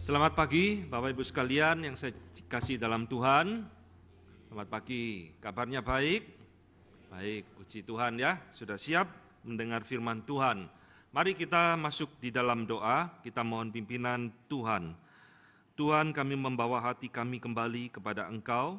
Selamat pagi Bapak Ibu sekalian yang saya kasih dalam Tuhan. Selamat pagi, kabarnya baik? Baik, puji Tuhan ya, sudah siap mendengar firman Tuhan. Mari kita masuk di dalam doa, kita mohon pimpinan Tuhan. Tuhan, kami membawa hati kami kembali kepada Engkau,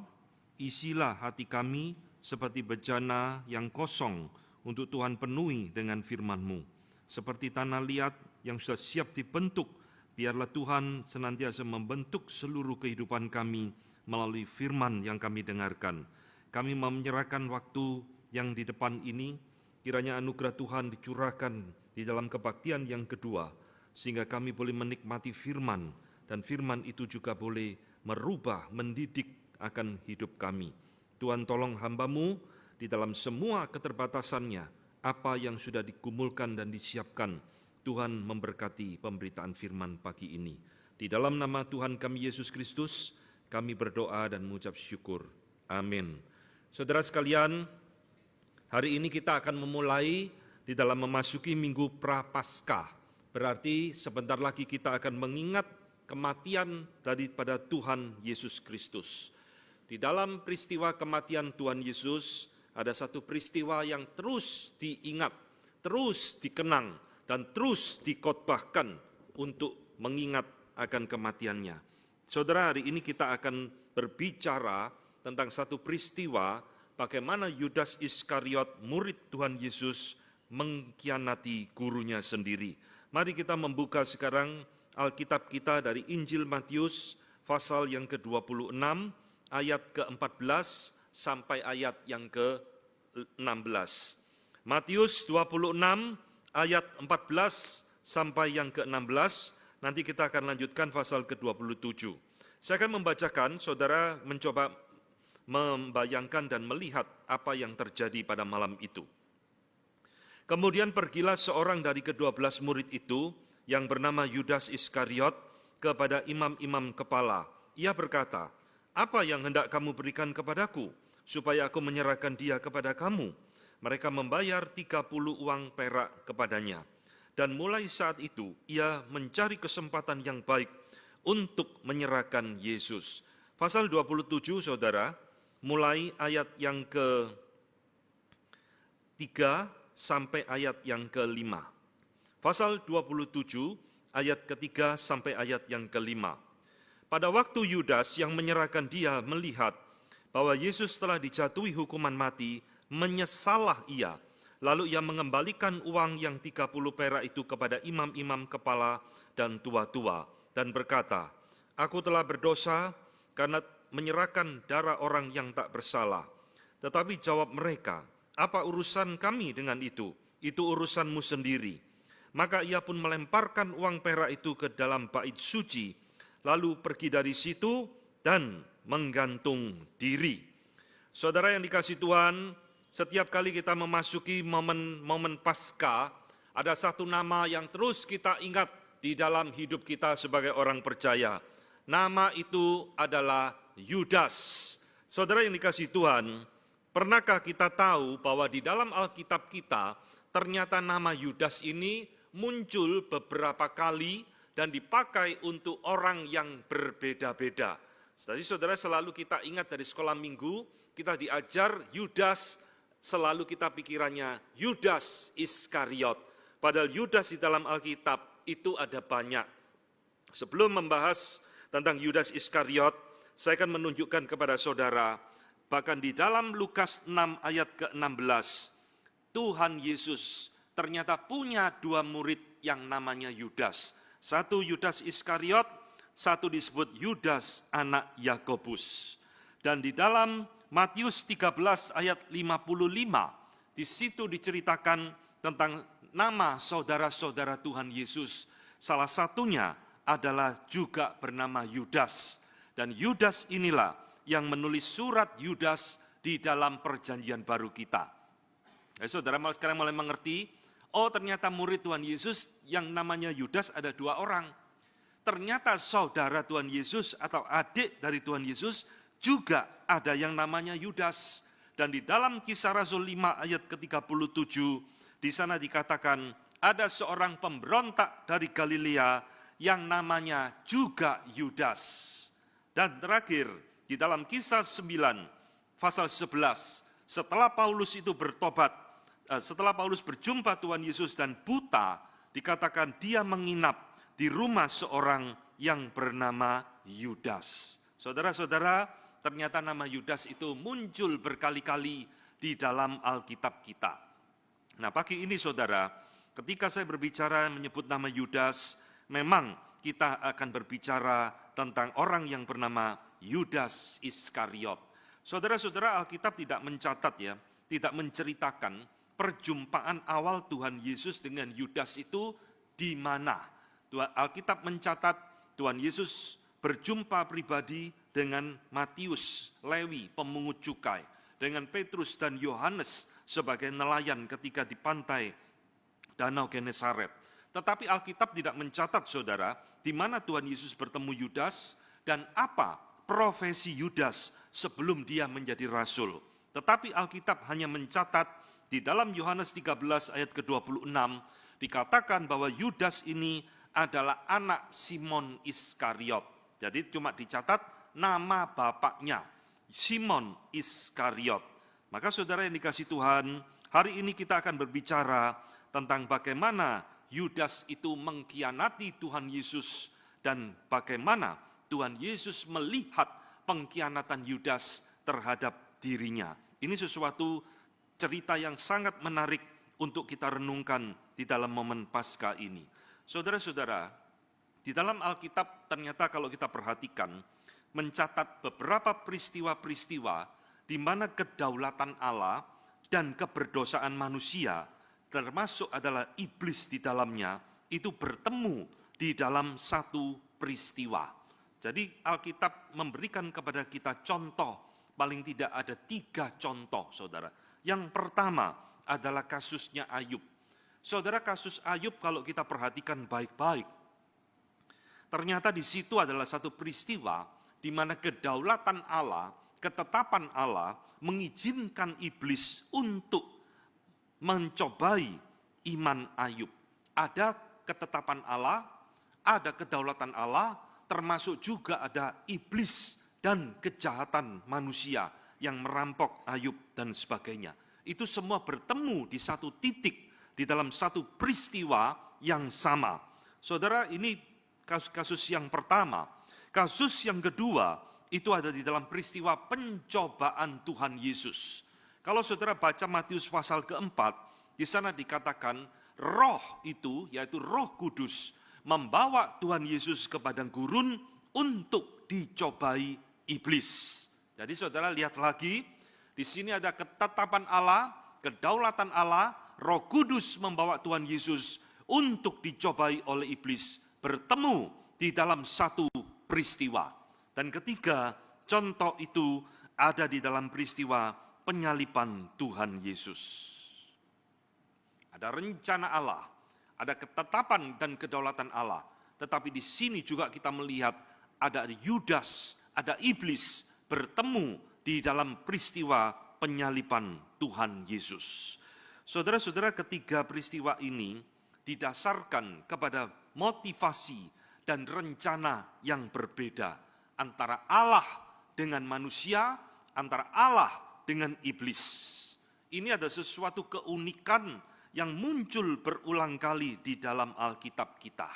isilah hati kami seperti bejana yang kosong untuk Tuhan penuhi dengan firman-Mu. Seperti tanah liat yang sudah siap dibentuk, biarlah Tuhan senantiasa membentuk seluruh kehidupan kami melalui firman yang kami dengarkan. Kami menyerahkan waktu yang di depan ini, kiranya anugerah Tuhan dicurahkan di dalam kebaktian yang kedua, sehingga kami boleh menikmati firman, dan firman itu juga boleh merubah, mendidik akan hidup kami. Tuhan tolong hamba-Mu di dalam semua keterbatasannya, apa yang sudah digumulkan dan disiapkan, Tuhan memberkati pemberitaan firman pagi ini. Di dalam nama Tuhan kami Yesus Kristus, kami berdoa dan mengucap syukur. Amin. Saudara sekalian, hari ini kita akan memulai di dalam memasuki Minggu Prapaskah. Berarti sebentar lagi kita akan mengingat kematian daripada Tuhan Yesus Kristus. Di dalam peristiwa kematian Tuhan Yesus, ada satu peristiwa yang terus diingat, terus dikenang, dan terus dikhotbahkan untuk mengingat akan kematiannya. Saudara, hari ini kita akan berbicara tentang satu peristiwa bagaimana Yudas Iskariot, murid Tuhan Yesus, mengkhianati gurunya sendiri. Mari kita membuka sekarang Alkitab kita dari Injil Matius, pasal yang ke-26, ayat ke-14 sampai ayat yang ke-16. Matius 26, ayat 14 sampai yang ke-16, nanti kita akan lanjutkan pasal ke-27. Saya akan membacakan, saudara mencoba membayangkan dan melihat apa yang terjadi pada malam itu. Kemudian pergilah seorang dari ke-12 murid itu, yang bernama Yudas Iskariot, kepada imam-imam kepala. Ia berkata, "Apa yang hendak kamu berikan kepadaku, supaya aku menyerahkan dia kepada kamu?" Mereka membayar 30 uang perak kepadanya. Dan mulai saat itu, ia mencari kesempatan yang baik untuk menyerahkan Yesus. Pasal 27, saudara, mulai ayat yang ke-3 sampai ayat yang ke-5. Pasal 27, ayat ke-3 sampai ayat yang ke-5. Pada waktu Yudas yang menyerahkan dia melihat bahwa Yesus telah dijatuhi hukuman mati, menyesalah ia. Lalu ia mengembalikan uang yang 30 perak itu kepada imam-imam kepala dan tua-tua dan berkata, "Aku telah berdosa karena menyerahkan darah orang yang tak bersalah." Tetapi jawab mereka, "Apa urusan kami dengan itu? Itu urusanmu sendiri." Maka ia pun melemparkan uang perak itu ke dalam bait suci, lalu pergi dari situ dan menggantung diri. Saudara yang dikasihi Tuhan, setiap kali kita memasuki momen Paskah, ada satu nama yang terus kita ingat di dalam hidup kita sebagai orang percaya. Nama itu adalah Yudas. Saudara yang dikasihi Tuhan, pernahkah kita tahu bahwa di dalam Alkitab kita, ternyata nama Yudas ini muncul beberapa kali dan dipakai untuk orang yang berbeda-beda. Jadi saudara, selalu kita ingat dari sekolah minggu, kita diajar Yudas, selalu kita pikirannya Yudas Iskariot. Padahal Yudas di dalam Alkitab itu ada banyak. Sebelum membahas tentang Yudas Iskariot, saya akan menunjukkan kepada saudara, bahkan di dalam Lukas 6 ayat ke-16, Tuhan Yesus ternyata punya dua murid yang namanya Yudas. Satu Yudas Iskariot, satu disebut Yudas anak Yakobus. Dan di dalam Matius 13 ayat 55, di situ diceritakan tentang nama saudara-saudara Tuhan Yesus. Salah satunya adalah juga bernama Yudas. Dan Yudas inilah yang menulis surat Yudas di dalam perjanjian baru kita. Saudara sekarang mulai mengerti, oh ternyata murid Tuhan Yesus yang namanya Yudas ada dua orang. Ternyata saudara Tuhan Yesus atau adik dari Tuhan Yesus juga ada yang namanya Yudas. Dan di dalam Kisah Rasul 5 ayat ke-37, di sana dikatakan ada seorang pemberontak dari Galilea yang namanya juga Yudas. Dan terakhir, di dalam Kisah 9, pasal 11, setelah Paulus itu bertobat, setelah Paulus berjumpa Tuhan Yesus dan buta, dikatakan dia menginap di rumah seorang yang bernama Yudas. Saudara-saudara, ternyata nama Yudas itu muncul berkali-kali di dalam Alkitab kita. Nah, pagi ini saudara, ketika saya berbicara menyebut nama Yudas, memang kita akan berbicara tentang orang yang bernama Yudas Iskariot. Saudara-saudara, Alkitab tidak mencatat ya, tidak menceritakan perjumpaan awal Tuhan Yesus dengan Yudas itu di mana. Alkitab mencatat Tuhan Yesus berjumpa pribadi dengan Matius, Lewi, pemungut cukai, dengan Petrus dan Yohanes sebagai nelayan ketika di pantai Danau Genesaret. Tetapi Alkitab tidak mencatat, saudara, di mana Tuhan Yesus bertemu Yudas dan apa profesi Yudas sebelum dia menjadi rasul. Tetapi Alkitab hanya mencatat di dalam Yohanes 13 ayat ke-26, dikatakan bahwa Yudas ini adalah anak Simon Iskariot. Jadi cuma dicatat nama bapaknya, Simon Iskariot. Maka saudara yang dikasih Tuhan, hari ini kita akan berbicara tentang bagaimana Yudas itu mengkhianati Tuhan Yesus dan bagaimana Tuhan Yesus melihat pengkhianatan Yudas terhadap dirinya. Ini sesuatu cerita yang sangat menarik untuk kita renungkan di dalam momen Paskah ini. Saudara-saudara, di dalam Alkitab ternyata kalau kita perhatikan, mencatat beberapa peristiwa-peristiwa di mana kedaulatan Allah dan keberdosaan manusia, termasuk adalah iblis di dalamnya, itu bertemu di dalam satu peristiwa. Jadi Alkitab memberikan kepada kita contoh, paling tidak ada 3 contoh, saudara. Yang pertama adalah kasusnya Ayub. Saudara, kasus Ayub kalau kita perhatikan baik-baik, ternyata di situ adalah satu peristiwa di mana kedaulatan Allah, ketetapan Allah mengizinkan iblis untuk mencobai iman Ayub. Ada ketetapan Allah, ada kedaulatan Allah, termasuk juga ada iblis dan kejahatan manusia yang merampok Ayub dan sebagainya. Itu semua bertemu di satu titik, di dalam satu peristiwa yang sama. Saudara, ini kasus yang pertama. Kasus yang kedua, itu ada di dalam peristiwa pencobaan Tuhan Yesus. Kalau saudara baca Matius pasal keempat, di sana dikatakan roh itu, yaitu Roh Kudus, membawa Tuhan Yesus ke padang gurun untuk dicobai iblis. Jadi saudara lihat lagi, di sini ada ketetapan Allah, kedaulatan Allah, Roh Kudus membawa Tuhan Yesus untuk dicobai oleh iblis, bertemu di dalam satu peristiwa. Dan ketiga, contoh itu ada di dalam peristiwa penyaliban Tuhan Yesus. Ada rencana Allah, ada ketetapan dan kedaulatan Allah. Tetapi di sini juga kita melihat ada Yudas, ada iblis bertemu di dalam peristiwa penyaliban Tuhan Yesus. Saudara-saudara, ketiga peristiwa ini didasarkan kepada motivasi dan rencana yang berbeda antara Allah dengan manusia, antara Allah dengan iblis. Ini ada sesuatu keunikan yang muncul berulang kali di dalam Alkitab kita.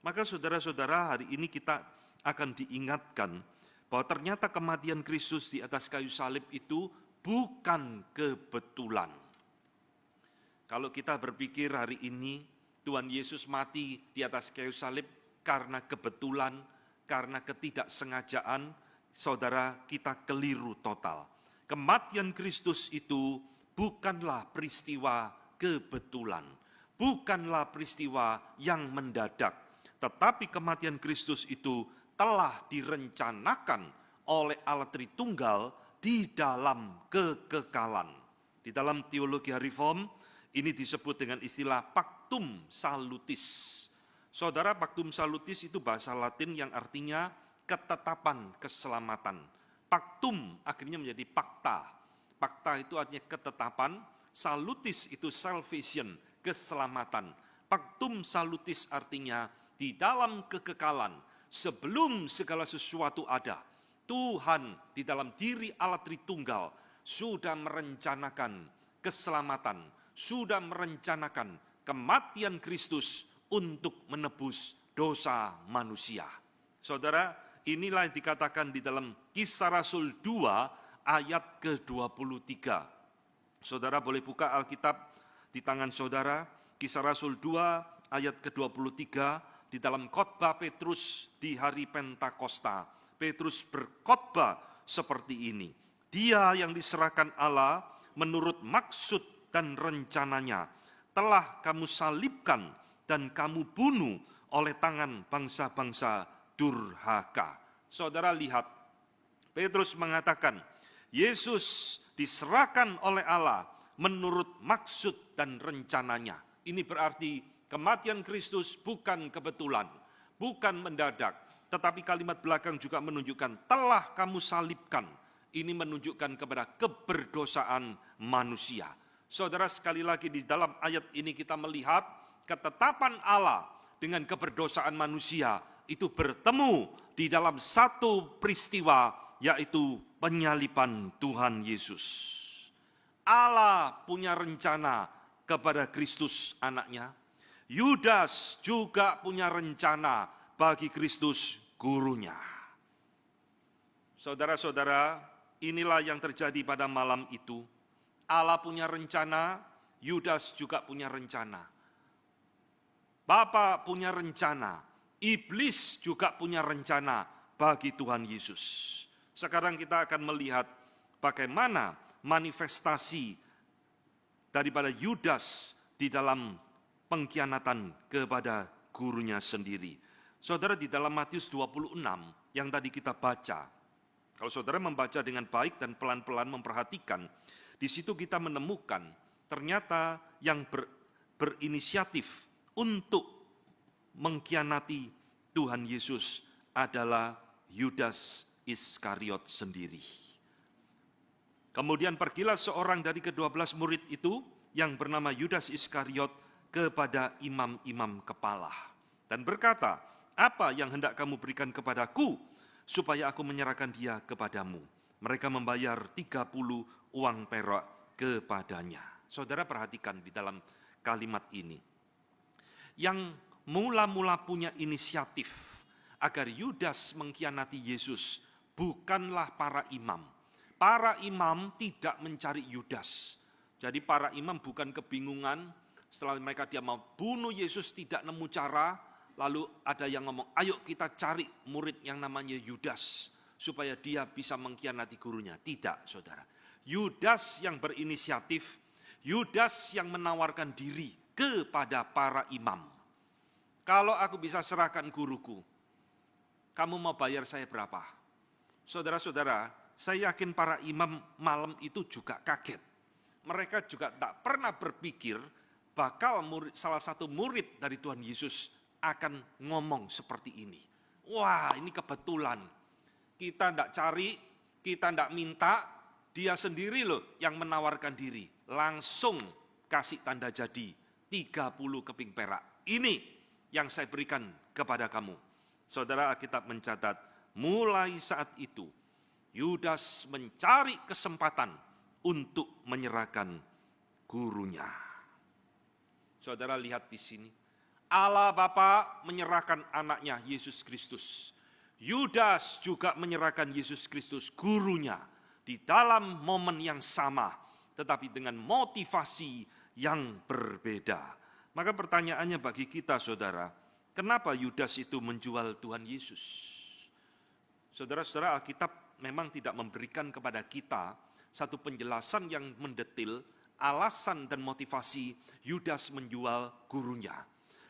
Maka saudara-saudara, hari ini kita akan diingatkan bahwa ternyata kematian Kristus di atas kayu salib itu bukan kebetulan. Kalau kita berpikir hari ini Tuhan Yesus mati di atas kayu salib karena kebetulan, karena ketidaksengajaan, saudara, kita keliru total. Kematian Kristus itu bukanlah peristiwa kebetulan, bukanlah peristiwa yang mendadak, tetapi kematian Kristus itu telah direncanakan oleh Allah Tritunggal di dalam kekekalan. Di dalam teologi Reform, ini disebut dengan istilah Pactum Salutis. Saudara, Pactum Salutis itu bahasa Latin yang artinya ketetapan keselamatan. Pactum akhirnya menjadi pakta. Pakta itu artinya ketetapan, salutis itu salvation, keselamatan. Pactum Salutis artinya di dalam kekekalan, sebelum segala sesuatu ada, Tuhan di dalam diri Allah Tritunggal sudah merencanakan keselamatan, sudah merencanakan kematian Kristus untuk menebus dosa manusia. Saudara, inilah yang dikatakan di dalam Kisah Rasul 2 ayat ke-23. Saudara boleh buka Alkitab di tangan saudara, Kisah Rasul 2 ayat ke-23, di dalam khotbah Petrus di hari Pentakosta. Petrus berkhotbah seperti ini. Dia yang diserahkan Allah menurut maksud dan rencananya telah kamu salibkan dan kamu bunuh oleh tangan bangsa-bangsa durhaka. Saudara lihat, Petrus mengatakan, Yesus diserahkan oleh Allah menurut maksud dan rencananya. Ini berarti kematian Kristus bukan kebetulan, bukan mendadak. Tetapi kalimat belakang juga menunjukkan telah kamu salibkan. Ini menunjukkan kepada keberdosaan manusia. Saudara, sekali lagi di dalam ayat ini kita melihat ketetapan Allah dengan keberdosaan manusia itu bertemu di dalam satu peristiwa, yaitu penyaliban Tuhan Yesus. Allah punya rencana kepada Kristus anaknya. Yudas juga punya rencana bagi Kristus gurunya. Saudara-saudara, inilah yang terjadi pada malam itu. Allah punya rencana, Yudas juga punya rencana. Bapa punya rencana, iblis juga punya rencana bagi Tuhan Yesus. Sekarang kita akan melihat bagaimana manifestasi daripada Yudas di dalam pengkhianatan kepada gurunya sendiri. Saudara, di dalam Matius 26 yang tadi kita baca, kalau saudara membaca dengan baik dan pelan-pelan memperhatikan, di situ kita menemukan ternyata yang berinisiatif untuk mengkhianati Tuhan Yesus adalah Yudas Iskariot sendiri. Kemudian pergilah seorang dari ke-12 murid itu yang bernama Yudas Iskariot kepada imam-imam kepala dan berkata, apa yang hendak kamu berikan kepadaku supaya aku menyerahkan dia kepadamu? Mereka membayar 30 uang perak kepadanya. Saudara perhatikan di dalam kalimat ini. Yang mula-mula punya inisiatif agar Yudas mengkhianati Yesus bukanlah para imam. Para imam tidak mencari Yudas. Jadi para imam bukan kebingungan setelah mereka dia mau bunuh Yesus tidak nemu cara, lalu ada yang ngomong, ayo kita cari murid yang namanya Yudas supaya dia bisa mengkhianati gurunya. Tidak, saudara. Yudas yang berinisiatif, Yudas yang menawarkan diri kepada para imam. Kalau aku bisa serahkan guruku, kamu mau bayar saya berapa? Saudara-saudara, saya yakin para imam malam itu juga kaget. Mereka juga tak pernah berpikir bakal salah satu murid dari Tuhan Yesus akan ngomong seperti ini. Wah, ini kebetulan. Kita tidak cari, kita tidak minta, dia sendiri loh yang menawarkan diri. Langsung kasih tanda jadi 30 keping perak. Ini yang saya berikan kepada kamu. Saudara, Alkitab mencatat, mulai saat itu Yudas mencari kesempatan untuk menyerahkan gurunya. Saudara lihat di sini, Allah Bapa menyerahkan anaknya Yesus Kristus. Yudas juga menyerahkan Yesus Kristus gurunya di dalam momen yang sama, tetapi dengan motivasi yang berbeda. Maka pertanyaannya bagi kita, saudara, kenapa Yudas itu menjual Tuhan Yesus? Saudara-saudara, Alkitab memang tidak memberikan kepada kita satu penjelasan yang mendetil alasan dan motivasi Yudas menjual gurunya.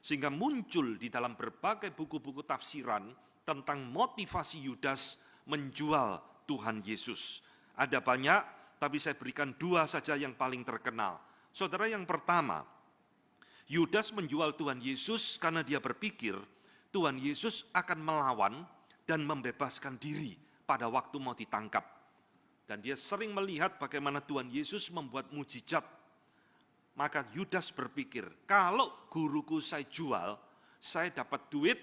Sehingga muncul di dalam berbagai buku-buku tafsiran tentang motivasi Yudas menjual Tuhan Yesus. Ada banyak, tapi saya berikan dua saja yang paling terkenal. Saudara, yang pertama, Yudas menjual Tuhan Yesus karena dia berpikir Tuhan Yesus akan melawan dan membebaskan diri pada waktu mau ditangkap. Dan dia sering melihat bagaimana Tuhan Yesus membuat mujizat. Maka Yudas berpikir, kalau guruku saya jual, saya dapat duit,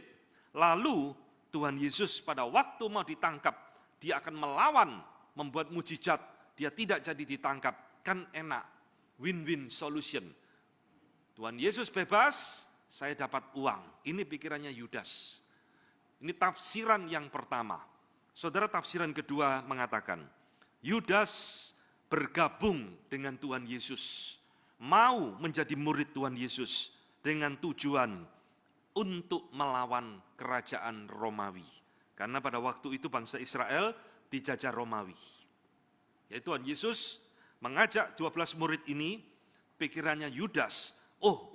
lalu Tuhan Yesus pada waktu mau ditangkap, dia akan melawan, membuat mujizat, dia tidak jadi ditangkap. Kan enak, win-win solution. Tuhan Yesus bebas, saya dapat uang. Ini pikirannya Yudas. Ini tafsiran yang pertama. Saudara, tafsiran kedua mengatakan, Yudas bergabung dengan Tuhan Yesus, mau menjadi murid Tuhan Yesus dengan tujuan untuk melawan kerajaan Romawi. Karena pada waktu itu bangsa Israel dijajah Romawi. Yaitu Tuhan Yesus mengajak 12 murid ini, pikirannya Yudas,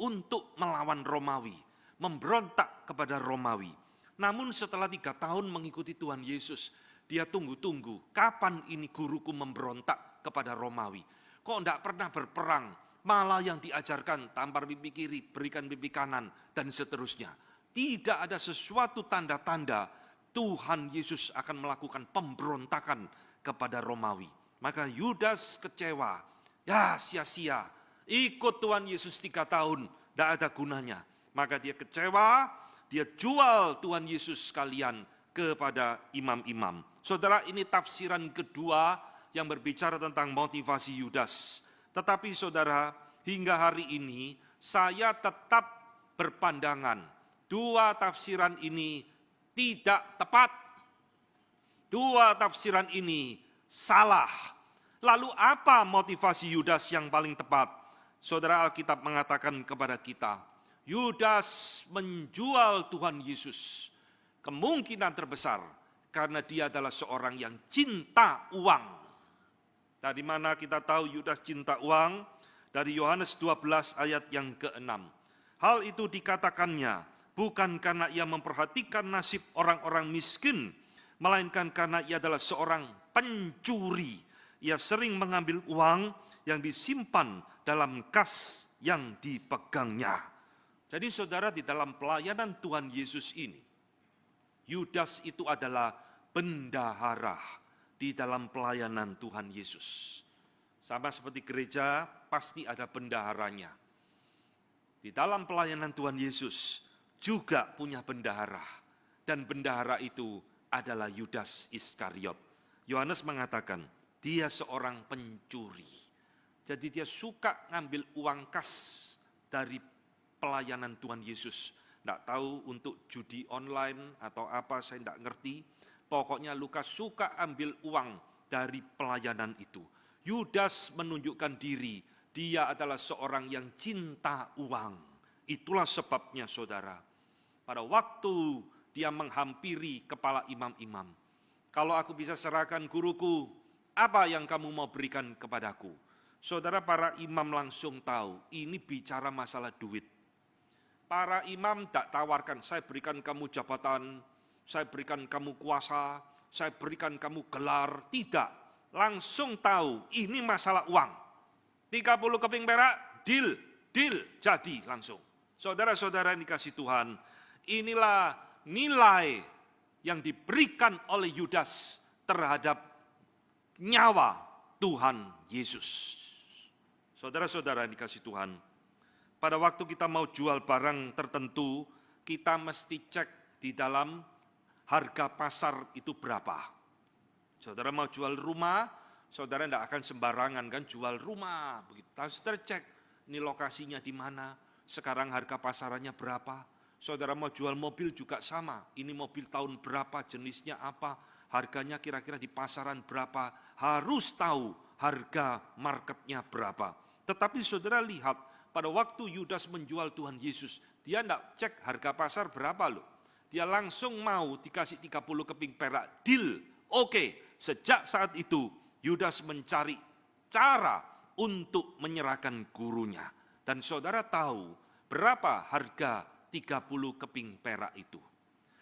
untuk melawan Romawi, memberontak kepada Romawi. Namun setelah 3 tahun mengikuti Tuhan Yesus, dia tunggu-tunggu, kapan ini guruku memberontak kepada Romawi. Kok enggak pernah berperang, malah yang diajarkan tampar pipi kiri, berikan pipi kanan, dan seterusnya. Tidak ada sesuatu tanda-tanda Tuhan Yesus akan melakukan pemberontakan kepada Romawi. Maka Yudas kecewa, ya sia-sia, ikut Tuhan Yesus 3 tahun, tidak ada gunanya. Maka dia kecewa, dia jual Tuhan Yesus sekalian kepada imam-imam. Saudara, ini tafsiran kedua yang berbicara tentang motivasi Yudas. Tetapi saudara, hingga hari ini saya tetap berpandangan, dua tafsiran ini tidak tepat. Dua tafsiran ini salah. Lalu apa motivasi Yudas yang paling tepat? Saudara, Alkitab mengatakan kepada kita, Yudas menjual Tuhan Yesus. Kemungkinan terbesar karena dia adalah seorang yang cinta uang. Dari mana kita tahu Yudas cinta uang? Dari Yohanes 12 ayat yang ke-6. Hal itu dikatakannya bukan karena ia memperhatikan nasib orang-orang miskin, melainkan karena ia adalah seorang pencuri. Ia sering mengambil uang yang disimpan dalam kas yang dipegangnya. Jadi saudara, di dalam pelayanan Tuhan Yesus ini, Yudas itu adalah bendahara di dalam pelayanan Tuhan Yesus. Sama seperti gereja, pasti ada bendaharanya. Di dalam pelayanan Tuhan Yesus juga punya bendahara. Dan bendahara itu adalah Yudas Iskariot. Yohanes mengatakan, dia seorang pencuri. Jadi dia suka ngambil uang kas dari pelayanan Tuhan Yesus. Tidak tahu untuk judi online atau apa, saya tidak ngerti. Pokoknya Lukas suka ambil uang dari pelayanan itu. Yudas menunjukkan diri, dia adalah seorang yang cinta uang. Itulah sebabnya saudara, pada waktu dia menghampiri kepala imam-imam, kalau aku bisa serahkan guruku, apa yang kamu mau berikan kepadaku? Saudara, para imam langsung tahu, ini bicara masalah duit. Para imam tak tawarkan, saya berikan kamu jabatan, saya berikan kamu kuasa, saya berikan kamu gelar. Tidak, langsung tahu ini masalah uang. 30 keping perak, deal, jadi langsung. Saudara-saudara yang dikasih Tuhan, inilah nilai yang diberikan oleh Yudas terhadap nyawa Tuhan Yesus. Saudara-saudara yang dikasih Tuhan, pada waktu kita mau jual barang tertentu, kita mesti cek di dalam harga pasar itu berapa. Saudara mau jual rumah, saudara tidak akan sembarangan kan jual rumah. Begitu, saudara cek, ini lokasinya di mana, sekarang harga pasarannya berapa. Saudara mau jual mobil juga sama, ini mobil tahun berapa, jenisnya apa, harganya kira-kira di pasaran berapa, harus tahu harga marketnya berapa. Tetapi saudara lihat, pada waktu Yudas menjual Tuhan Yesus, dia tidak cek harga pasar berapa loh. Dia langsung mau dikasih 30 keping perak, deal. Oke, sejak saat itu Yudas mencari cara untuk menyerahkan gurunya. Dan saudara tahu berapa harga 30 keping perak itu?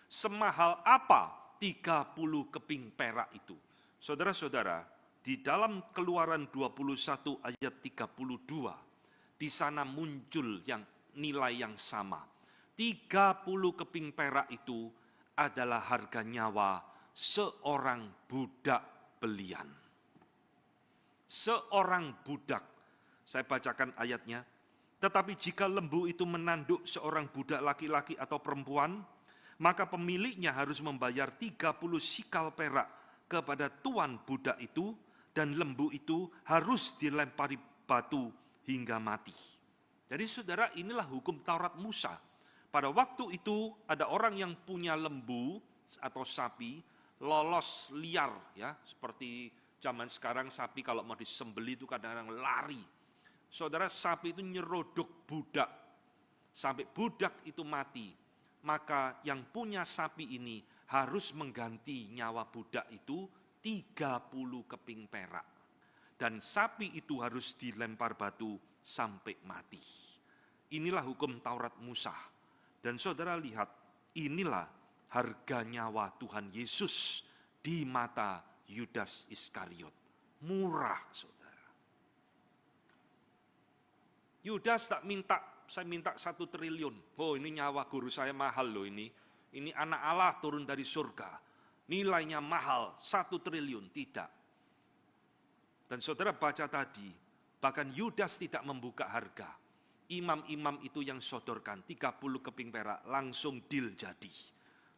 Semahal apa 30 keping perak itu? Saudara-saudara, di dalam Keluaran 21 ayat 32, di sana muncul yang nilai yang sama. 30 keping perak itu adalah harga nyawa seorang budak belian. Seorang budak. Saya bacakan ayatnya. Tetapi jika lembu itu menanduk seorang budak laki-laki atau perempuan, maka pemiliknya harus membayar 30 sikal perak kepada tuan budak itu, dan lembu itu harus dilempari batu hingga mati. Jadi saudara, inilah hukum Taurat Musa. Pada waktu itu ada orang yang punya lembu atau sapi lolos liar, ya, seperti zaman sekarang sapi kalau mau disembelih itu kadang-kadang lari. Saudara, sapi itu nyerodok budak sampai budak itu mati. Maka yang punya sapi ini harus mengganti nyawa budak itu 30 keping perak. Dan sapi itu harus dilempar batu sampai mati. Inilah hukum Taurat Musa. Dan saudara lihat, inilah harga nyawa Tuhan Yesus di mata Yudas Iskariot. Murah, saudara. Yudas tak minta, saya minta 1 triliun. Oh, ini nyawa guru saya mahal loh ini. Ini anak Allah turun dari surga. Nilainya mahal, 1 triliun. Tidak. Dan saudara baca tadi, bahkan Yudas tidak membuka harga. Imam-imam itu yang sodorkan 30 keping perak, langsung deal jadi.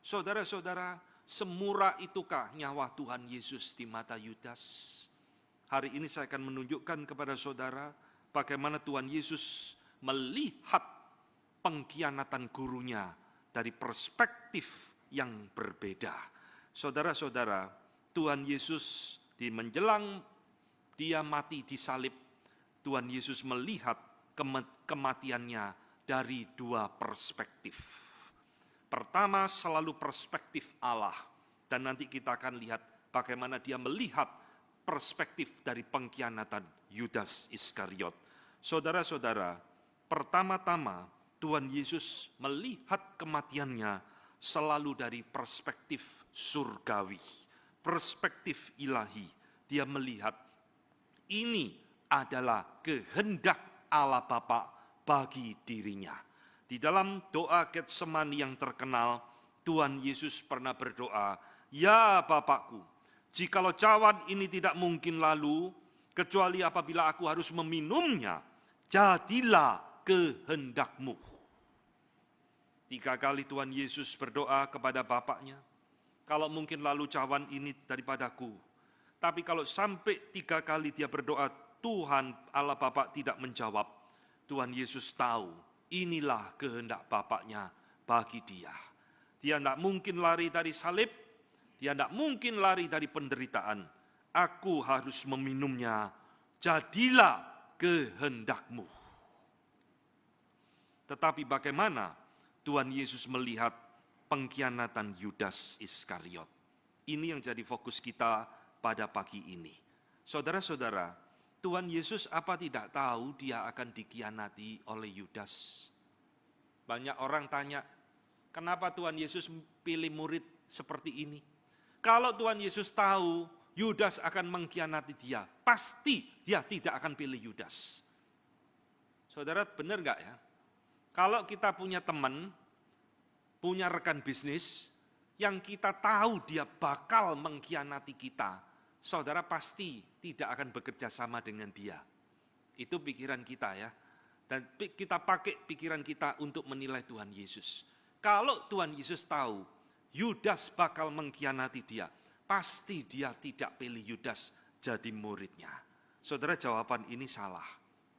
Saudara-saudara, semurah itukah nyawa Tuhan Yesus di mata Yudas? Hari ini saya akan menunjukkan kepada saudara bagaimana Tuhan Yesus melihat pengkhianatan gurunya dari perspektif yang berbeda. Saudara-saudara, Tuhan Yesus di menjelang dia mati di salib, Tuhan Yesus melihat kematiannya dari 2 perspektif. Pertama, selalu perspektif Allah, dan nanti kita akan lihat bagaimana dia melihat perspektif dari pengkhianatan Yudas Iskariot. Saudara-saudara, pertama-tama Tuhan Yesus melihat kematiannya selalu dari perspektif surgawi, perspektif ilahi. Dia melihat ini adalah kehendak Allah Bapa bagi dirinya. Di dalam doa Getsemani yang terkenal, Tuhan Yesus pernah berdoa, "Ya Bapakku, jikalau cawan ini tidak mungkin lalu, kecuali apabila aku harus meminumnya, jadilah kehendak-Mu." 3 kali Tuhan Yesus berdoa kepada Bapaknya, kalau mungkin lalu cawan ini daripadaku. Tapi kalau sampai 3 kali dia berdoa, Tuhan Allah Bapa tidak menjawab, Tuhan Yesus tahu inilah kehendak Bapaknya bagi dia. Dia tidak mungkin lari dari salib, dia tidak mungkin lari dari penderitaan. Aku harus meminumnya, jadilah kehendak-Mu. Tetapi bagaimana Tuhan Yesus melihat pengkhianatan Yudas Iskariot? Ini yang jadi fokus kita pada pagi ini. Saudara-saudara, Tuhan Yesus apa tidak tahu dia akan dikhianati oleh Yudas? Banyak orang tanya, kenapa Tuhan Yesus pilih murid seperti ini? Kalau Tuhan Yesus tahu Yudas akan mengkhianati dia, pasti dia tidak akan pilih Yudas. Saudara, benar enggak ya? Kalau kita punya teman, punya rekan bisnis, yang kita tahu dia bakal mengkhianati kita, saudara pasti tidak akan bekerja sama dengan dia. Itu pikiran kita ya. Dan kita pakai pikiran kita untuk menilai Tuhan Yesus. Kalau Tuhan Yesus tahu Yudas bakal mengkhianati dia, pasti dia tidak pilih Yudas jadi muridnya. Saudara, jawaban ini salah.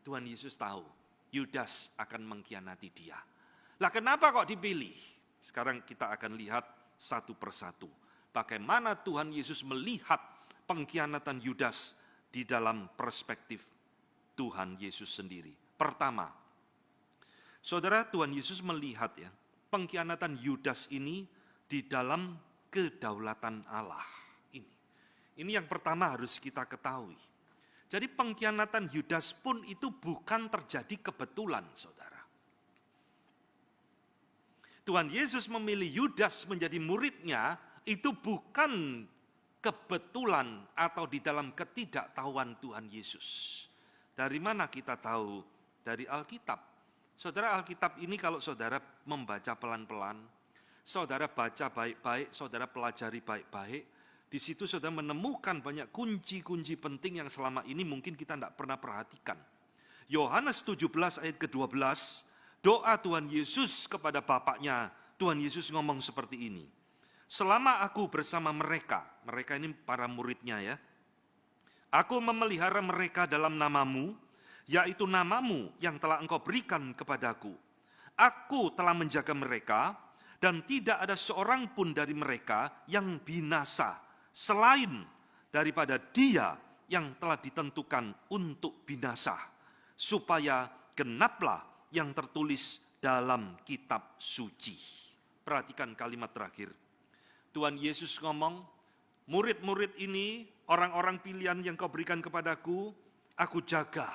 Tuhan Yesus tahu Yudas akan mengkhianati dia. Lah kenapa kok dipilih? Sekarang kita akan lihat satu persatu. Bagaimana Tuhan Yesus melihat pengkhianatan Yudas di dalam perspektif Tuhan Yesus sendiri. Pertama, saudara, Tuhan Yesus melihat ya, pengkhianatan Yudas ini di dalam kedaulatan Allah. Ini yang pertama harus kita ketahui. Jadi pengkhianatan Yudas pun itu bukan terjadi kebetulan, saudara. Tuhan Yesus memilih Yudas menjadi muridnya itu bukan kebetulan atau di dalam ketidaktahuan Tuhan Yesus. Dari mana kita tahu? Dari Alkitab. Saudara, Alkitab ini kalau saudara membaca pelan-pelan, saudara baca baik-baik, saudara pelajari baik-baik, di situ saudara menemukan banyak kunci-kunci penting yang selama ini mungkin kita tidak pernah perhatikan. Yohanes 17 ayat ke-12, doa Tuhan Yesus kepada Bapaknya, Tuhan Yesus ngomong seperti ini. Selama aku bersama mereka ini para muridnya ya, aku memelihara mereka dalam namamu, yaitu namamu yang telah engkau berikan kepadaku. Aku telah menjaga mereka, dan tidak ada seorang pun dari mereka yang binasa, selain daripada dia yang telah ditentukan untuk binasa, supaya genaplah yang tertulis dalam kitab suci. Perhatikan kalimat terakhir. Tuhan Yesus ngomong, murid-murid ini, orang-orang pilihan yang kau berikan kepadaku, aku jaga,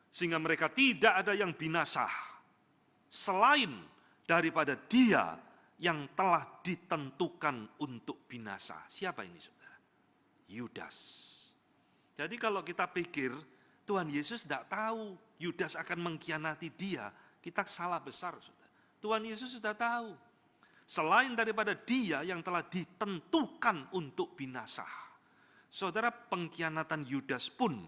sehingga mereka tidak ada yang binasa, selain daripada dia yang telah ditentukan untuk binasa. Siapa ini saudara? Yudas. Jadi kalau kita pikir Tuhan Yesus tidak tahu Yudas akan mengkhianati dia, kita salah besar saudara. Tuhan Yesus sudah tahu. Selain daripada dia yang telah ditentukan untuk binasa. Saudara, pengkhianatan Yudas pun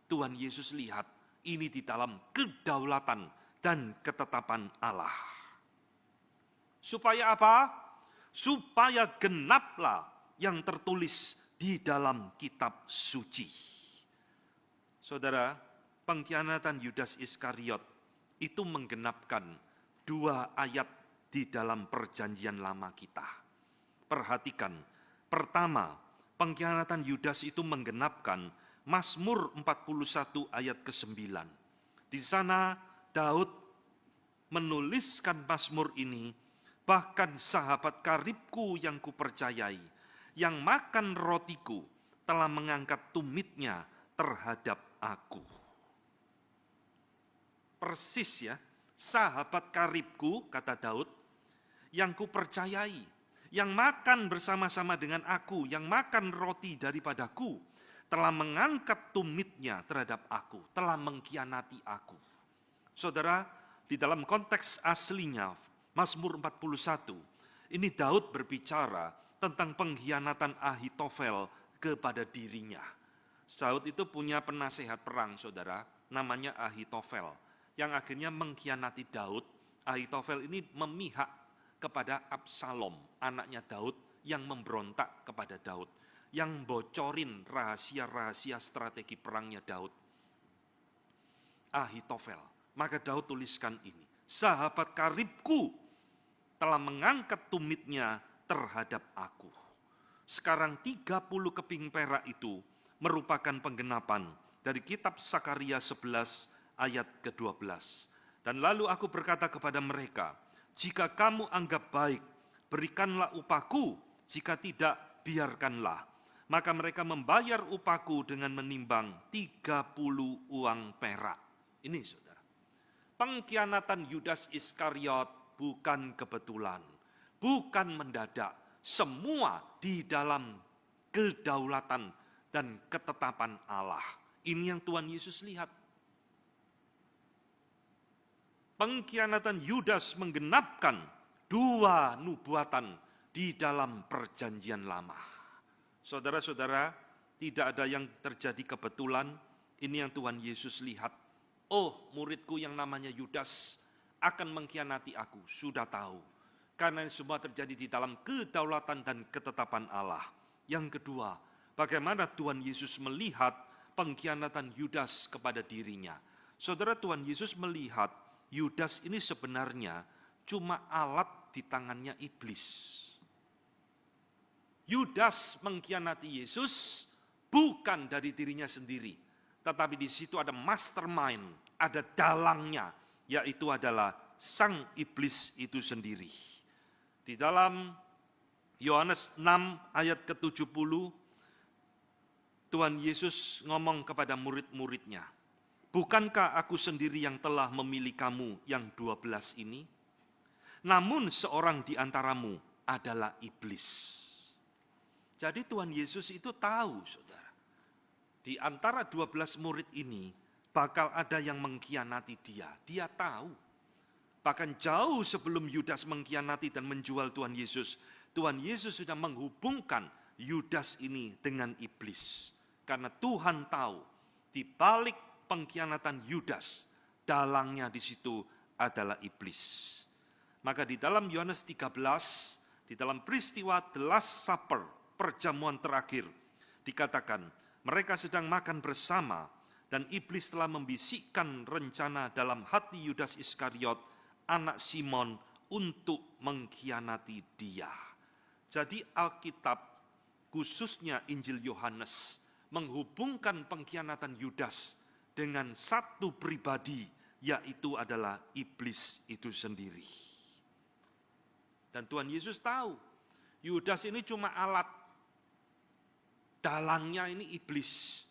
Tuhan Yesus lihat ini di dalam kedaulatan dan ketetapan Allah. Supaya apa? Supaya genaplah yang tertulis di dalam kitab suci. Saudara, pengkhianatan Yudas Iskariot itu menggenapkan 2 ayat di dalam perjanjian lama kita. Perhatikan, pertama, pengkhianatan Yudas itu menggenapkan Mazmur 41 ayat ke-9. Di sana Daud menuliskan Mazmur ini, bahkan sahabat karibku yang kupercayai, yang makan rotiku, telah mengangkat tumitnya terhadap aku. Persis ya, sahabat karibku, kata Daud, yang kupercayai, yang makan bersama-sama dengan aku, yang makan roti daripadaku, telah mengangkat tumitnya terhadap aku, telah mengkhianati aku. Saudara, di dalam konteks aslinya, Mazmur 41, ini Daud berbicara tentang pengkhianatan Ahitofel kepada dirinya. Daud itu punya penasehat perang, saudara, namanya Ahitofel, yang akhirnya mengkhianati Daud. Ahitofel ini memihak kepada Absalom, anaknya Daud, yang memberontak kepada Daud, yang bocorin rahasia-rahasia strategi perangnya Daud. Ahitofel. Maka Daud tuliskan ini, sahabat karibku telah mengangkat tumitnya terhadap aku. Sekarang 30 keping perak itu merupakan penggenapan dari kitab Sakaria 11 ayat ke-12. Dan lalu aku berkata kepada mereka, jika kamu anggap baik, berikanlah upahku, jika tidak, biarkanlah. Maka mereka membayar upahku dengan menimbang 30 uang perak. Ini saudara, pengkhianatan Yudas Iskariot bukan kebetulan, bukan mendadak, semua di dalam kedaulatan dan ketetapan Allah. Ini yang Tuhan Yesus lihat. Pengkhianatan Yudas menggenapkan 2 nubuatan di dalam perjanjian lama. Saudara-saudara, tidak ada yang terjadi kebetulan, ini yang Tuhan Yesus lihat. Oh, muridku yang namanya Yudas akan mengkhianati aku, sudah tahu. Karena ini semua terjadi di dalam kedaulatan dan ketetapan Allah. Yang kedua, bagaimana Tuhan Yesus melihat pengkhianatan Yudas kepada dirinya. Saudara, Tuhan Yesus melihat Yudas ini sebenarnya cuma alat di tangannya iblis. Yudas mengkhianati Yesus bukan dari dirinya sendiri, tetapi di situ ada mastermind, ada dalangnya, yaitu adalah sang iblis itu sendiri. Di dalam Yohanes 6 ayat ke-70, Tuhan Yesus ngomong kepada murid-muridnya, bukankah aku sendiri yang telah memilih kamu yang 12 ini? Namun seorang di antaramu adalah iblis. Jadi Tuhan Yesus itu tahu, saudara, di antara 12 murid ini bakal ada yang mengkhianati dia. Dia tahu. Bahkan jauh sebelum Yudas mengkhianati dan menjual Tuhan Yesus sudah menghubungkan Yudas ini dengan iblis. Karena Tuhan tahu, di balik pengkhianatan Yudas, dalangnya di situ adalah iblis. Maka di dalam Yohanes 13, di dalam peristiwa The Last Supper, perjamuan terakhir, dikatakan mereka sedang makan bersama dan iblis telah membisikkan rencana dalam hati Yudas Iskariot, anak Simon, untuk mengkhianati dia. Jadi Alkitab, khususnya Injil Yohanes, menghubungkan pengkhianatan Yudas dengan satu pribadi, yaitu adalah iblis itu sendiri. Dan Tuhan Yesus tahu, Yudas ini cuma alat, dalangnya ini iblis.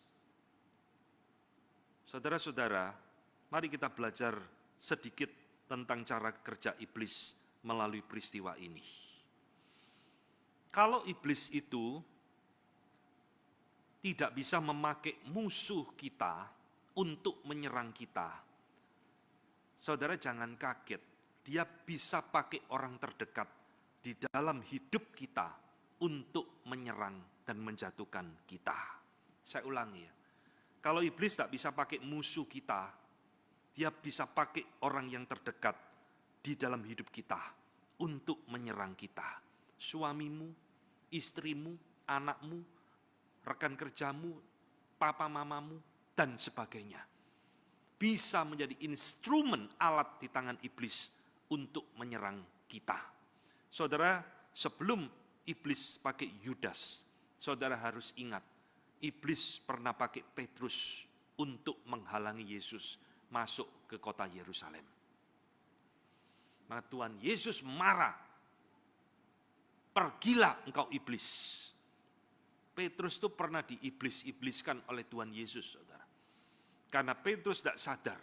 Saudara-saudara, mari kita belajar sedikit tentang cara kerja iblis melalui peristiwa ini. Kalau iblis itu tidak bisa memakai musuh kita untuk menyerang kita, saudara jangan kaget, dia bisa pakai orang terdekat di dalam hidup kita untuk menyerang dan menjatuhkan kita. Saya ulangi ya, kalau iblis tak bisa pakai musuh kita, dia bisa pakai orang yang terdekat di dalam hidup kita untuk menyerang kita. Suamimu, istrimu, anakmu, rekan kerjamu, papa mamamu, dan sebagainya. Bisa menjadi instrumen alat di tangan iblis untuk menyerang kita. Saudara, sebelum iblis pakai Yudas, saudara harus ingat, iblis pernah pakai Petrus untuk menghalangi Yesus masuk ke kota Yerusalem. Maka Tuhan Yesus marah. Pergilah engkau iblis. Petrus itu pernah diiblis-ibliskan oleh Tuhan Yesus, saudara. Karena Petrus tidak sadar,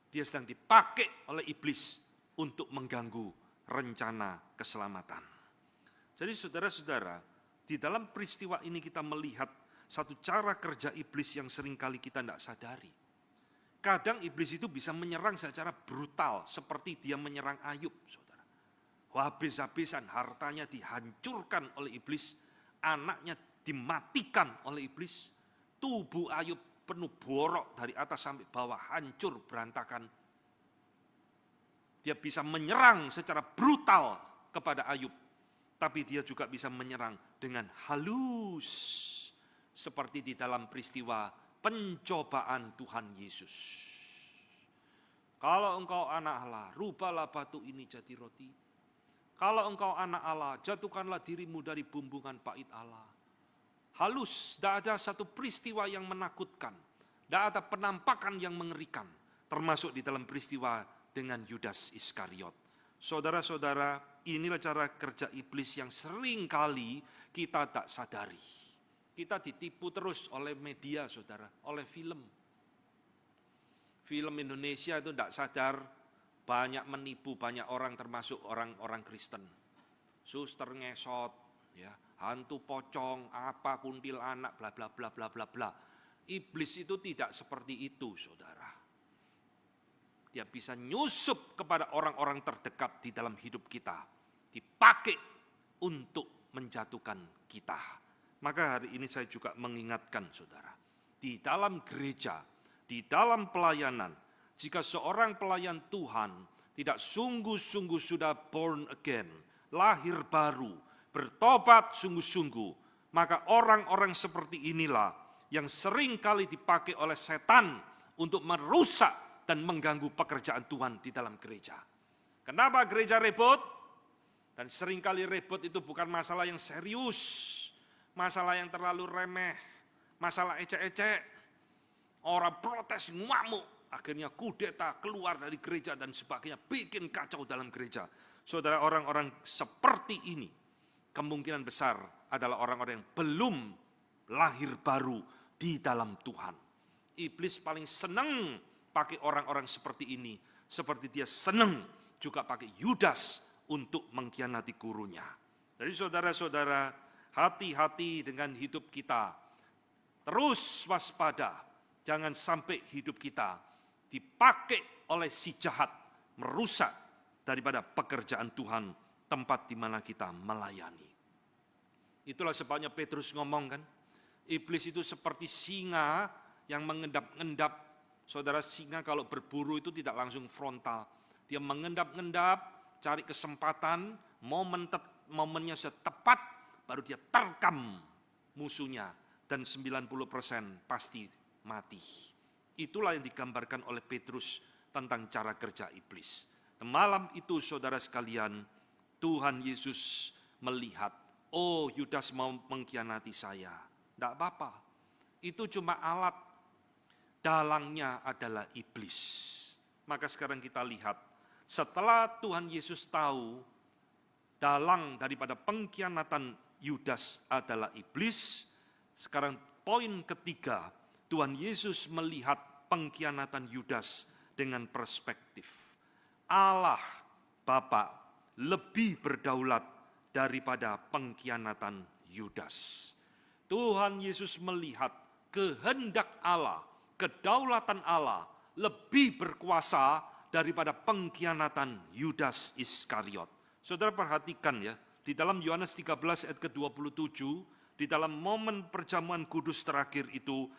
dia sedang dipakai oleh iblis untuk mengganggu rencana keselamatan. Jadi saudara-saudara, di dalam peristiwa ini kita melihat satu cara kerja iblis yang seringkali kita tidak sadari. Kadang iblis itu bisa menyerang secara brutal, seperti dia menyerang Ayub, saudara. Habis-habisan, hartanya dihancurkan oleh iblis, anaknya dimatikan oleh iblis, tubuh Ayub penuh borok dari atas sampai bawah, hancur berantakan. Dia bisa menyerang secara brutal kepada Ayub, tapi dia juga bisa menyerang dengan halus, seperti di dalam peristiwa pencobaan Tuhan Yesus. Kalau engkau anak Allah, rubahlah batu ini jadi roti. Kalau engkau anak Allah, jatuhkanlah dirimu dari bumbungan bait Allah. Halus, tidak ada satu peristiwa yang menakutkan. Tidak ada penampakan yang mengerikan. Termasuk di dalam peristiwa dengan Yudas Iskariot. Saudara-saudara, inilah cara kerja iblis yang sering kali kita tak sadari. Kita ditipu terus oleh media, saudara, oleh film. Film Indonesia itu tidak sadar, banyak menipu banyak orang, termasuk orang-orang Kristen. Suster ngesot, ya, hantu pocong, apa kuntilanak, bla bla bla bla bla bla. Iblis itu tidak seperti itu, saudara. Dia bisa nyusup kepada orang-orang terdekat di dalam hidup kita, dipakai untuk menjatuhkan kita. Maka hari ini saya juga mengingatkan saudara, di dalam gereja, di dalam pelayanan, jika seorang pelayan Tuhan tidak sungguh-sungguh sudah born again, lahir baru, bertobat sungguh-sungguh, maka orang-orang seperti inilah yang sering kali dipakai oleh setan untuk merusak dan mengganggu pekerjaan Tuhan di dalam gereja. Kenapa gereja ribut? Dan seringkali ribut itu bukan masalah yang serius, masalah yang terlalu remeh, masalah ecek-ecek, orang protes, ngamuk, akhirnya kudeta, keluar dari gereja dan sebagainya, bikin kacau dalam gereja. Saudara, orang-orang seperti ini kemungkinan besar adalah orang-orang yang belum lahir baru di dalam Tuhan. Iblis paling senang pakai orang-orang seperti ini, seperti dia senang juga pakai Yudas untuk mengkhianati gurunya. Jadi saudara-saudara, hati-hati dengan hidup kita. Terus waspada, jangan sampai hidup kita dipakai oleh si jahat, merusak daripada pekerjaan Tuhan, tempat di mana kita melayani. Itulah sebabnya Petrus ngomong kan, iblis itu seperti singa yang mengendap-endap Saudara, singa kalau berburu itu tidak langsung frontal. Dia mengendap-endap, cari kesempatan, momennya sudah tepat, baru dia terkam musuhnya. Dan 90% pasti mati. Itulah yang digambarkan oleh Petrus tentang cara kerja iblis. Malam itu saudara sekalian, Tuhan Yesus melihat, oh Yudas mau mengkhianati saya. Tidak apa-apa, itu cuma alat, dalangnya adalah iblis. Maka sekarang kita lihat, setelah Tuhan Yesus tahu dalang daripada pengkhianatan Yudas adalah iblis, sekarang poin ketiga, Tuhan Yesus melihat pengkhianatan Yudas dengan perspektif. Allah Bapa lebih berdaulat daripada pengkhianatan Yudas. Tuhan Yesus melihat kehendak Allah, kedaulatan Allah lebih berkuasa daripada pengkhianatan Yudas Iskariot. Saudara perhatikan ya, di dalam Yohanes 13 ayat ke-27, di dalam momen perjamuan kudus terakhir itu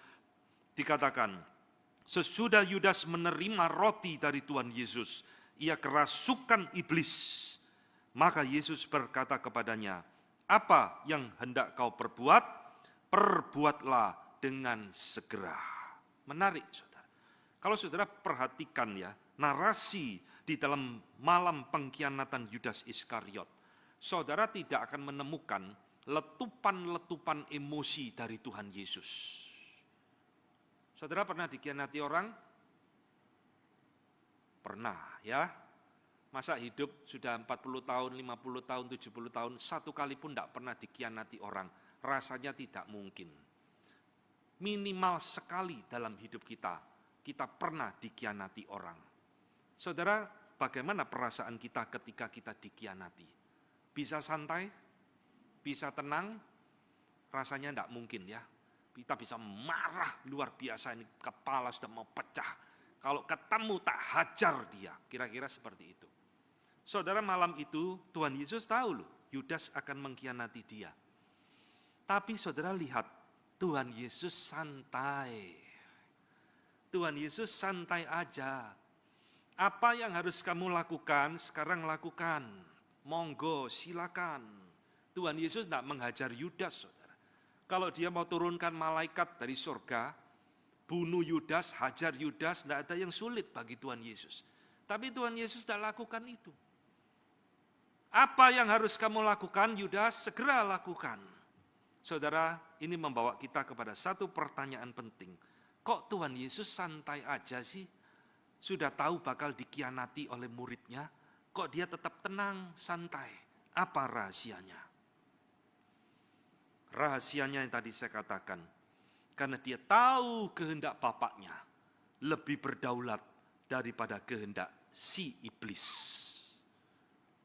dikatakan, sesudah Yudas menerima roti dari Tuhan Yesus, ia kerasukan iblis. Maka Yesus berkata kepadanya, apa yang hendak kau perbuat? Perbuatlah dengan segera. Menarik, saudara. Kalau saudara perhatikan ya, narasi di dalam malam pengkhianatan Yudas Iskariot, saudara tidak akan menemukan letupan-letupan emosi dari Tuhan Yesus. Saudara pernah dikhianati orang? Pernah ya. Masa hidup sudah 40 tahun, 50 tahun, 70 tahun, satu kali pun tidak pernah dikhianati orang. Rasanya tidak mungkin. Minimal sekali dalam hidup kita pernah dikhianati orang. Saudara, bagaimana perasaan kita ketika kita dikhianati? Bisa santai? Bisa tenang? Rasanya tidak mungkin ya. Kita bisa marah luar biasa, ini kepala sudah mau pecah. Kalau ketemu tak hajar dia, kira-kira seperti itu. Saudara, malam itu Tuhan Yesus tahu loh, Yudas akan mengkhianati dia. Tapi saudara lihat, Tuhan Yesus santai. Tuhan Yesus santai aja. Apa yang harus kamu lakukan, sekarang lakukan. Monggo, silakan. Tuhan Yesus tidak menghajar Yudas, saudara. Kalau dia mau turunkan malaikat dari surga, bunuh Yudas, hajar Yudas, tidak ada yang sulit bagi Tuhan Yesus. Tapi Tuhan Yesus tidak lakukan itu. Apa yang harus kamu lakukan, Yudas? Segera lakukan. Saudara, ini membawa kita kepada satu pertanyaan penting. Kok Tuhan Yesus santai aja sih? Sudah tahu bakal dikhianati oleh muridnya, kok dia tetap tenang, santai? Apa rahasianya? Rahasianya yang tadi saya katakan, karena dia tahu kehendak Bapaknya lebih berdaulat daripada kehendak si iblis.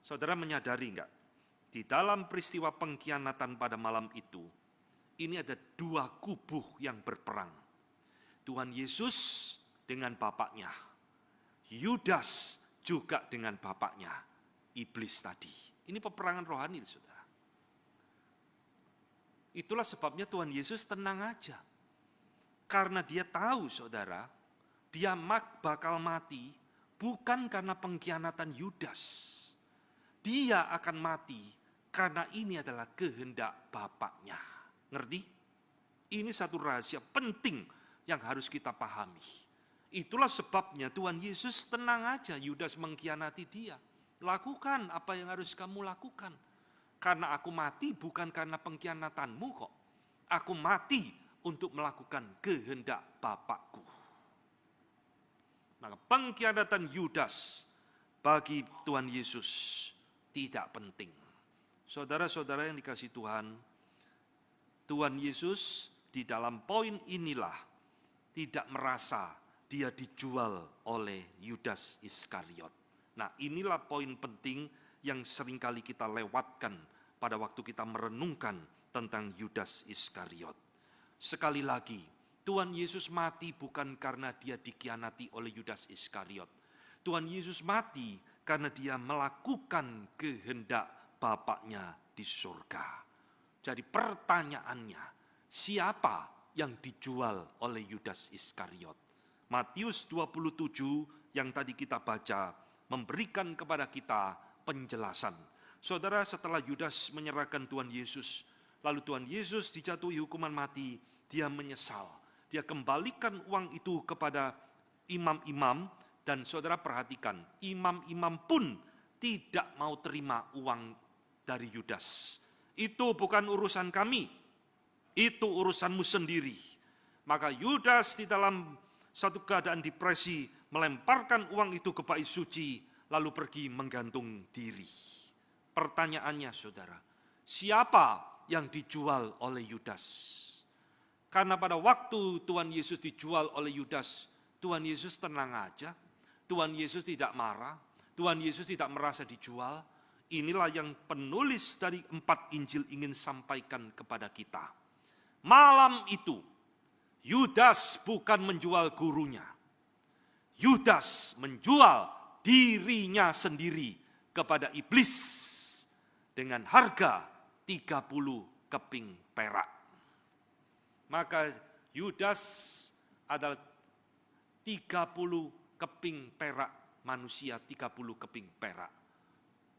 Saudara menyadari enggak? Di dalam peristiwa pengkhianatan pada malam itu, ini ada dua kubu yang berperang. Tuhan Yesus dengan Bapaknya, Yudas juga dengan Bapaknya, iblis tadi. Ini peperangan rohani, saudara. Itulah sebabnya Tuhan Yesus tenang aja. Karena dia tahu, saudara, dia bakal mati bukan karena pengkhianatan Yudas. Dia akan mati karena ini adalah kehendak Bapaknya. Ngerti? Ini satu rahasia penting yang harus kita pahami. Itulah sebabnya Tuhan Yesus tenang aja Yudas mengkhianati dia. Lakukan apa yang harus kamu lakukan. Karena aku mati bukan karena pengkhianatanmu kok. Aku mati untuk melakukan kehendak Bapakku. Maka pengkhianatan Yudas bagi Tuhan Yesus tidak penting. Saudara-saudara yang dikasihi Tuhan, Tuhan Yesus di dalam poin inilah tidak merasa dia dijual oleh Yudas Iskariot. Nah, inilah poin penting yang seringkali kita lewatkan pada waktu kita merenungkan tentang Yudas Iskariot. Sekali lagi, Tuhan Yesus mati bukan karena dia dikhianati oleh Yudas Iskariot. Tuhan Yesus mati karena dia melakukan kehendak Bapaknya di surga. Jadi pertanyaannya, siapa yang dijual oleh Yudas Iskariot? Matius 27 yang tadi kita baca memberikan kepada kita penjelasan. Saudara, setelah Yudas menyerahkan Tuhan Yesus, lalu Tuhan Yesus dijatuhi hukuman mati, dia menyesal. Dia kembalikan uang itu kepada imam-imam, dan saudara perhatikan, imam-imam pun tidak mau terima uang dari Yudas. Itu bukan urusan kami, itu urusanmu sendiri. Maka Yudas di dalam satu keadaan depresi melemparkan uang itu ke bait suci, lalu pergi menggantung diri. Pertanyaannya saudara, siapa yang dijual oleh Yudas? Karena pada waktu Tuhan Yesus dijual oleh Yudas, Tuhan Yesus tenang aja, Tuhan Yesus tidak marah, Tuhan Yesus tidak merasa dijual. Inilah yang penulis dari 4 Injil ingin sampaikan kepada kita. Malam itu, Yudas bukan menjual gurunya. Yudas menjual dirinya sendiri kepada iblis dengan harga 30 keping perak. Maka Yudas adalah 30 keping perak manusia, 30 keping perak.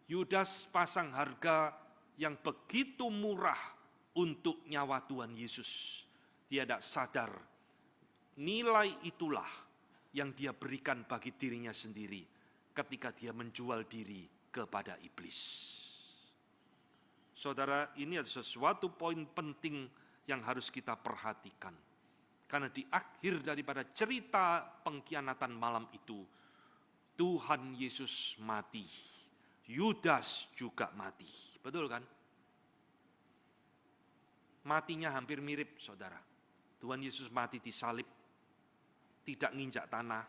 Yudas pasang harga yang begitu murah untuk nyawa Tuhan Yesus. Dia tidak sadar nilai itulah yang dia berikan bagi dirinya sendiri ketika dia menjual diri kepada iblis. Saudara, ini adalah sesuatu poin penting yang harus kita perhatikan. Karena di akhir daripada cerita pengkhianatan malam itu, Tuhan Yesus mati. Yudas juga mati. Betul kan? Matinya hampir mirip, saudara. Tuhan Yesus mati disalib, tidak nginjak tanah.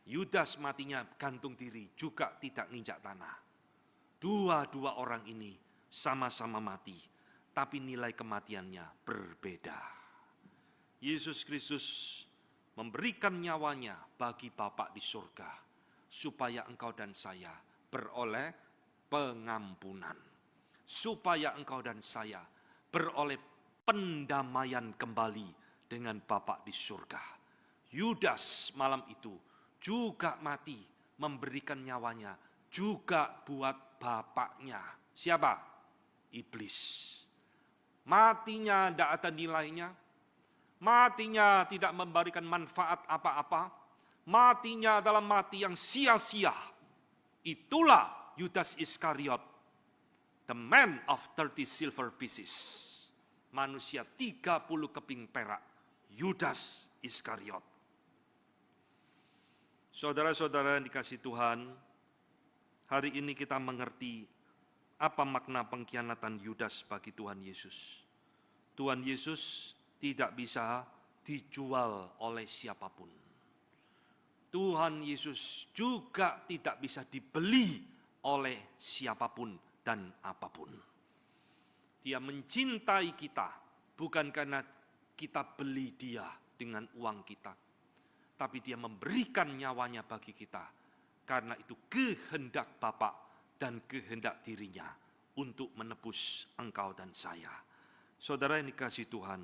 Yudas matinya gantung diri, juga tidak nginjak tanah. Dua-dua orang ini sama-sama mati, tapi nilai kematiannya berbeda. Yesus Kristus memberikan nyawanya bagi Bapa di surga, supaya engkau dan saya beroleh pengampunan. Supaya engkau dan saya beroleh pendamaian kembali dengan Bapa di surga. Yudas malam itu juga mati memberikan nyawanya juga buat bapaknya. Siapa? Iblis. Matinya tidak ada nilainya. Matinya tidak memberikan manfaat apa-apa. Matinya adalah mati yang sia-sia. Itulah Yudas Iskariot, the man of 30 silver pieces. Manusia 30 keping perak. Yudas Iskariot. Saudara-saudara yang dikasihi Tuhan, hari ini kita mengerti apa makna pengkhianatan Yudas bagi Tuhan Yesus. Tuhan Yesus tidak bisa dijual oleh siapapun. Tuhan Yesus juga tidak bisa dibeli oleh siapapun dan apapun. Dia mencintai kita bukan karena kita beli dia dengan uang kita, tapi dia memberikan nyawanya bagi kita karena itu kehendak Bapa dan kehendak dirinya untuk menebus engkau dan saya. Saudara yang dikasihi Tuhan,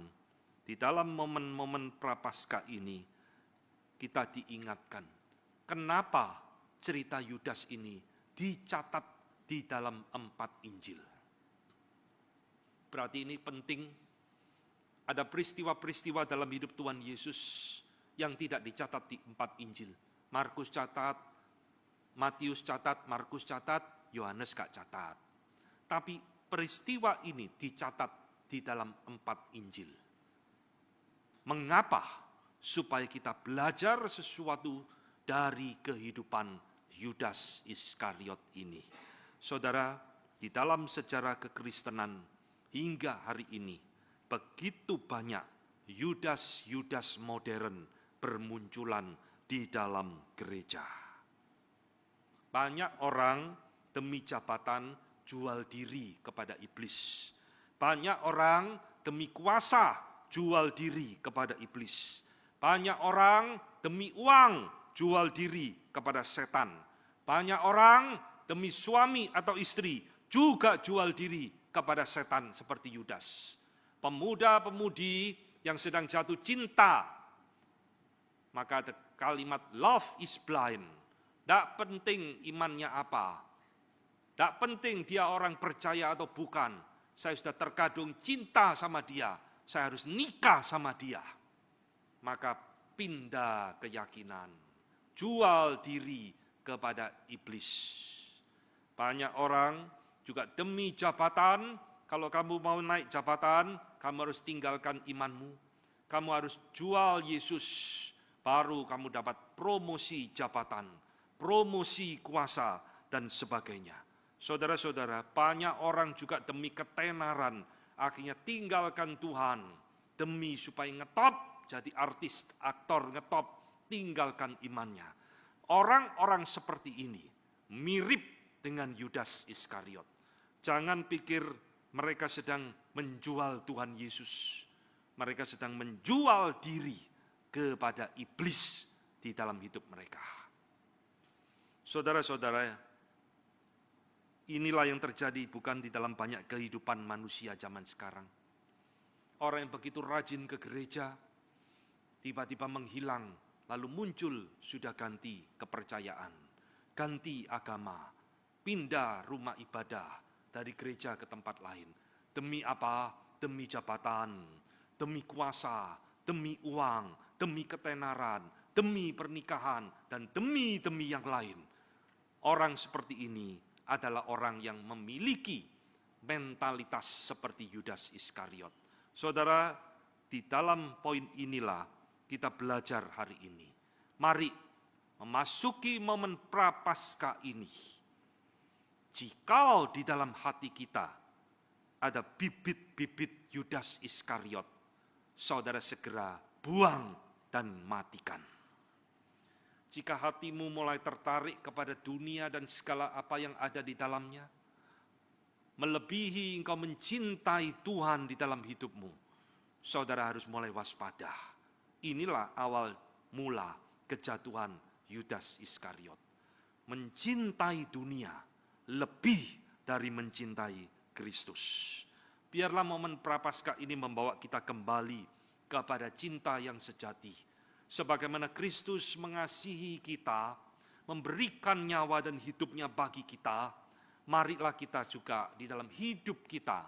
di dalam momen-momen Prapaskah ini kita diingatkan kenapa cerita Yudas ini dicatat di dalam 4 Injil. Berarti ini penting, ada peristiwa-peristiwa dalam hidup Tuhan Yesus yang tidak dicatat di 4 Injil. Markus catat, Matius catat, Markus catat, Yohanes gak catat. Tapi peristiwa ini dicatat di dalam 4 Injil. Mengapa? Supaya kita belajar sesuatu dari kehidupan Yudas Iskariot ini. Saudara, di dalam sejarah kekristenan hingga hari ini, begitu banyak Yudas-Yudas modern bermunculan di dalam gereja. Banyak orang demi jabatan jual diri kepada iblis. Banyak orang demi kuasa jual diri kepada iblis. Banyak orang demi uang jual diri kepada setan. Banyak orang demi suami atau istri juga jual diri kepada setan seperti Yudas. Pemuda-pemudi yang sedang jatuh cinta Maka ada kalimat love is blind. Tidak penting imannya apa. Tidak penting dia orang percaya atau bukan. Saya sudah terkadung cinta sama dia. Saya harus nikah sama dia. Maka pindah keyakinan. Jual diri kepada iblis. Banyak orang juga demi jabatan. Kalau kamu mau naik jabatan, kamu harus tinggalkan imanmu. Kamu harus jual Yesus. Baru kamu dapat promosi jabatan, promosi kuasa, dan sebagainya. Saudara-saudara, banyak orang juga demi ketenaran, akhirnya tinggalkan Tuhan, demi supaya ngetop, jadi artis, aktor ngetop, tinggalkan imannya. Orang-orang seperti ini mirip dengan Yudas Iskariot. Jangan pikir mereka sedang menjual Tuhan Yesus. Mereka sedang menjual diri kepada iblis di dalam hidup mereka. Saudara-saudara, inilah yang terjadi bukan di dalam banyak kehidupan manusia zaman sekarang. Orang yang begitu rajin ke gereja, tiba-tiba menghilang, lalu muncul sudah ganti kepercayaan, ganti agama, pindah rumah ibadah dari gereja ke tempat lain. Demi apa? Demi jabatan, demi kuasa, demi uang, demi ketenaran, demi pernikahan, dan demi yang lain. Orang seperti ini adalah orang yang memiliki mentalitas seperti Yudas Iskariot. Saudara, di dalam poin inilah kita belajar hari ini. Mari memasuki momen Prapaskah ini. Jikalau di dalam hati kita ada bibit-bibit Yudas Iskariot, saudara segera buang dan matikan. Jika hatimu mulai tertarik kepada dunia dan segala apa yang ada di dalamnya, melebihi engkau mencintai Tuhan di dalam hidupmu, saudara harus mulai waspada. Inilah awal mula kejatuhan Yudas Iskariot. Mencintai dunia lebih dari mencintai Kristus. Biarlah momen Prapaskah ini membawa kita kembali kepada cinta yang sejati. Sebagaimana Kristus mengasihi kita, memberikan nyawa dan hidupnya bagi kita, marilah kita juga di dalam hidup kita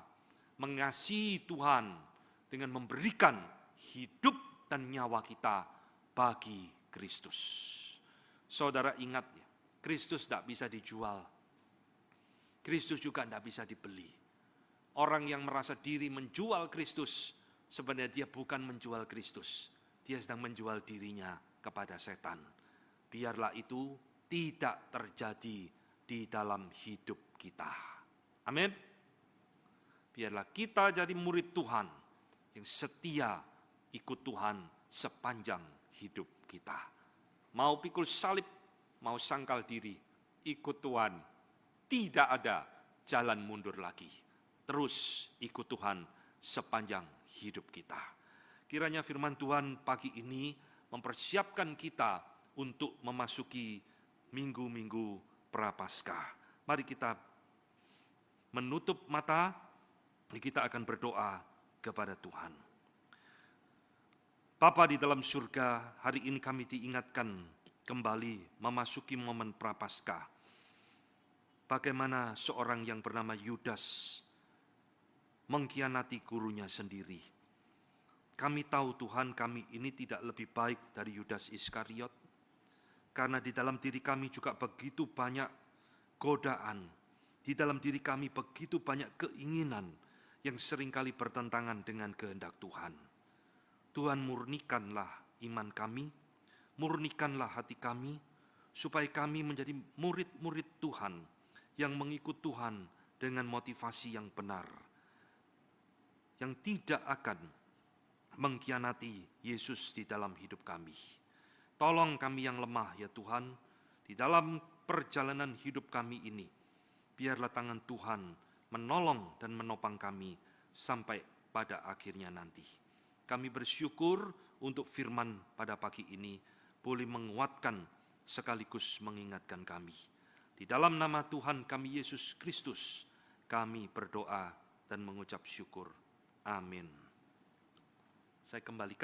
mengasihi Tuhan dengan memberikan hidup dan nyawa kita bagi Kristus. Saudara ingat ya, Kristus tidak bisa dijual. Kristus juga tidak bisa dibeli. Orang yang merasa diri menjual Kristus, sebenarnya dia bukan menjual Kristus. Dia sedang menjual dirinya kepada setan. Biarlah itu tidak terjadi di dalam hidup kita. Amin. Biarlah kita jadi murid Tuhan yang setia ikut Tuhan sepanjang hidup kita. Mau pikul salib, mau sangkal diri, ikut Tuhan. Tidak ada jalan mundur lagi. Terus ikut Tuhan sepanjang hidup kita. Kiranya firman Tuhan pagi ini mempersiapkan kita untuk memasuki minggu-minggu Prapaskah. Mari kita menutup mata, kita akan berdoa kepada Tuhan. Bapa di dalam surga, hari ini kami diingatkan kembali memasuki momen Prapaskah. Bagaimana seorang yang bernama Yudas mengkhianati gurunya sendiri. Kami tahu Tuhan, kami ini tidak lebih baik dari Yudas Iskariot. Karena di dalam diri kami juga begitu banyak godaan. Di dalam diri kami begitu banyak keinginan yang seringkali bertentangan dengan kehendak Tuhan. Tuhan, murnikanlah iman kami, murnikanlah hati kami, supaya kami menjadi murid-murid Tuhan yang mengikut Tuhan dengan motivasi yang benar, yang tidak akan mengkhianati Yesus di dalam hidup kami. Tolong kami yang lemah ya Tuhan, di dalam perjalanan hidup kami ini, biarlah tangan Tuhan menolong dan menopang kami sampai pada akhirnya nanti. Kami bersyukur untuk firman pada pagi ini boleh menguatkan sekaligus mengingatkan kami. Di dalam nama Tuhan kami Yesus Kristus, kami berdoa dan mengucap syukur. Amin. Saya kembalikan